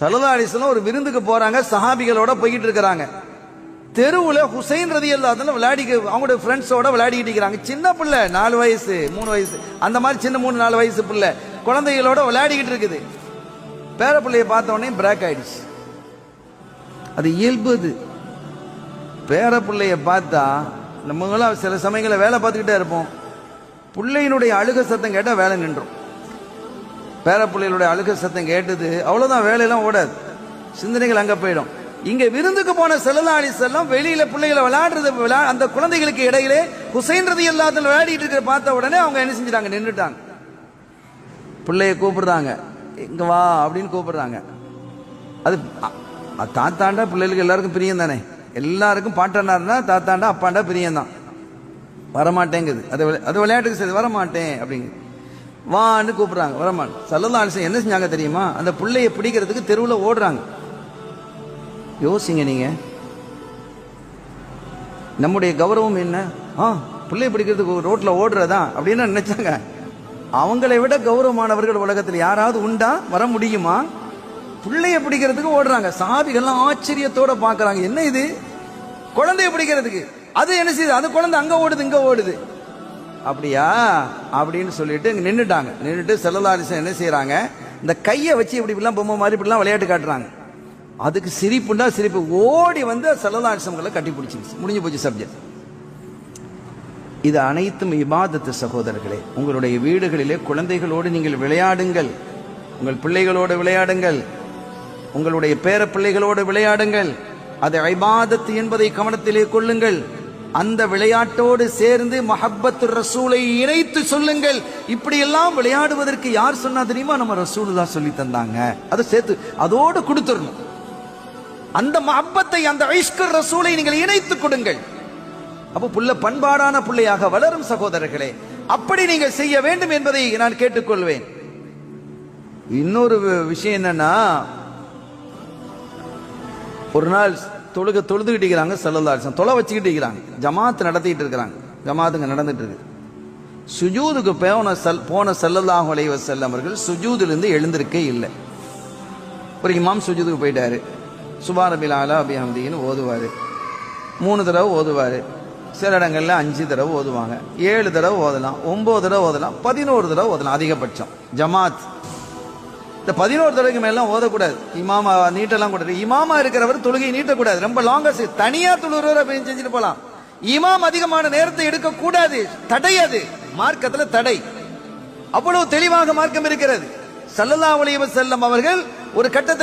ஸல்லல்லாஹு அலைஹி வஸல்லம் ஒரு விருந்துக்கு போறாங்க, சஹாபிகளோட போய்கிட்டு இருக்கிறாங்க. தெருவுல ஹுசைன் ரலியல்லாஹு அன்ஹு அவங்களோட ஃப்ரெண்ட்ஸோட விளையாடிக்கிட்டு இருக்கிறாங்க. சின்ன பிள்ளை 4 வயசு 3 வயசு அந்த மாதிரி சின்ன 3-4 வயசு பிள்ளை குழந்தைகளோட விளையாடிக்கிட்டு இருக்குது. பேர பிள்ளைய பார்த்த உடனே பிரேக் ஆயிடுச்சு. அது இயல்பு. அது பேர பிள்ளைய பார்த்தா நம்மளாம் சில சமயங்களில் வேலை பார்த்துக்கிட்டே இருப்போம். பிள்ளையினுடைய அழுக சத்தம் கேட்டால் வேலை நின்றும். பேர பிள்ளைகளுடைய அழுக சத்தம் கேட்டது அவ்வளோதான், வேலையெல்லாம் ஓடாது, சிந்தனைகள் அங்கே போயிடும். இங்க விருந்துக்கு போன ஸல்லல்லாஹு அலைஹி வஸல்லம் வெளியில பிள்ளைகளை விளையாடுறது, அந்த குழந்தைகளுக்கு இடையிலே ஹுசைன் ரலியல்லாஹு அன்ஹு விளையாடிட்டு இருக்கிற பார்த்த உடனே அவங்க என்ன செஞ்சிட்டாங்க, நின்றுட்டாங்க. பிள்ளைய கூப்பிடுறாங்க, இங்க வா அப்படின்னு கூப்பிடுறாங்க. அது தாத்தாண்டா பிள்ளைகளுக்கு எல்லாருக்கும் பிரியம் தானே, எல்லாருக்கும் பாட்டனார்னா தாத்தாண்டா அப்பாண்டா பிரியம் தான். வரமாட்டேங்குது, அது விளையாட்டுக்கு சரி, வரமாட்டேன் அப்படிங்க. வான்னு கூப்பிடுறாங்க, வரமாட்டேன். ஸல்லல்லாஹு அலைஹி வஸல்லம் என்ன செஞ்சாங்க தெரியுமா, அந்த பிள்ளைய பிடிக்கிறதுக்கு தெருவில் ஓடுறாங்க. யோசிங்க நீங்க, நம்முடைய கௌரவம் என்ன? பிள்ளை பிடிக்கிறதுக்கு ரோட்ல ஓடுறதா அப்படின்னு நினைச்சாங்க. அவங்களை விட கௌரவமானவர்கள் உலகத்தில் யாராவது உண்டா? வர முடியுமா? பிள்ளைய பிடிக்கிறதுக்கு ஓடுறாங்க. சஹாபிகள்லாம் ஆச்சரியத்தோட பாக்குறாங்க, என்ன இது, குழந்தைய பிடிக்கிறதுக்கு. அது என்ன செய்யுது, அது குழந்தை அங்க ஓடுது இங்க ஓடுது, அப்படியா அப்படின்னு சொல்லிட்டு நின்றுட்டாங்க. நின்றுட்டு ஸல்லல்லாஹு அலைஹி வஸல்லம் என்ன செய்யறாங்க, இந்த கையை வச்சு இப்படிலாம் பொம்மை மாதிரி இப்படிலாம் விளையாட்டு காட்டுறாங்க. அதுக்கு சிரிப்புண்டா சிரிப்பு, ஓடி வந்து ஸல்லல்லாஹு அலைஹி வஸல்லம் கட்டி பிடிச்சிருச்சு, முடிஞ்சு போச்சு சப்ஜெக்ட். இது அனைத்தும் இபாதத்து சகோதரர்களே. உங்களுடைய வீடுகளிலே குழந்தைகளோடு நீங்கள் விளையாடுங்கள், உங்கள் பிள்ளைகளோடு விளையாடுங்கள், உங்களுடைய பேர பிள்ளைகளோடு விளையாடுங்கள். அது இபாதத்து என்பதை கவனத்திலே கொள்ளுங்கள். அந்த விளையாட்டோடு சேர்ந்து மஹப்பத்து ரசூலை இணைத்து சொல்லுங்கள். இப்படி எல்லாம் விளையாடுவதற்கு யார் சொன்னா தெரியுமா, நம்ம ரசூலுல்லாஹ் சொல்லி தந்தாங்க. அதை சேர்த்து அதோடு கொடுத்துடணும். அந்த மஹப்பத்தை, அந்த இஷ்கர் ரசூலை நீங்கள் இணைத்து கொடுங்கள். அப்போ புள்ள பண்பாடான பிள்ளையாக வளரும் சகோதரர்களே. அப்படி நீங்கள் செய்ய வேண்டும் என்பதை நான் கேட்டுக்கொள்வேன். இன்னொரு விஷயம் என்னன்னா, ஒரு நாள் தொழுதுகிட்டு இருக்கிறாங்க ஸல்லல்லாஹு அலைஹி வஸல்லம், தொலை வச்சுக்கிட்டு இருக்கிறாங்க, ஜமாத் நடத்திட்டு இருக்கிறாங்க, ஜமாத்துங்க நடந்துட்டு இருக்கு. சுஜூதுக்கு போன ஸல்லல்லாஹு அலைஹி வஸல்லம் அவர்கள் சுஜூதிலிருந்து எழுந்திருக்கே இல்லை. ஒரு இமாம் சுஜூதுக்கு போயிட்டாரு, சுப்ஹான ரப்பில் ஆலா பிஹம்திஹின்னு ஓதுவாரு, 3 தடவை ஓதுவாரு, சில இடங்கள்ல 5 தடவை ஓதுவாங்க, 7 தடவை ஓதலாம், 9 தடவை ஓதலாம், 11 தடவை ஓதலாம் அதிகபட்சம். ஜமாத் இந்த 11 தடவைக்கு மேலாம் ஓதக்கூடாது. இமாமா நீட்டெல்லாம் கூடாது. இமாமா இருக்கிறவர் தொழுகை நீட்டக்கூடாது, ரொம்ப லாங்கா தனியா தொழுகிறவர் அப்படின்னு செஞ்சுட்டு போலாம். இமாம் அதிகமான நேரத்தை எடுக்கக்கூடாது, தடை, அது மார்க்கத்துல தடை. அவ்வளவு தெளிவாக மார்க்கம் இருக்கிறது. ஸல்லல்லாஹு அலைஹி வஸல்லம் அவர்கள் ஒரு கட்டத்தில்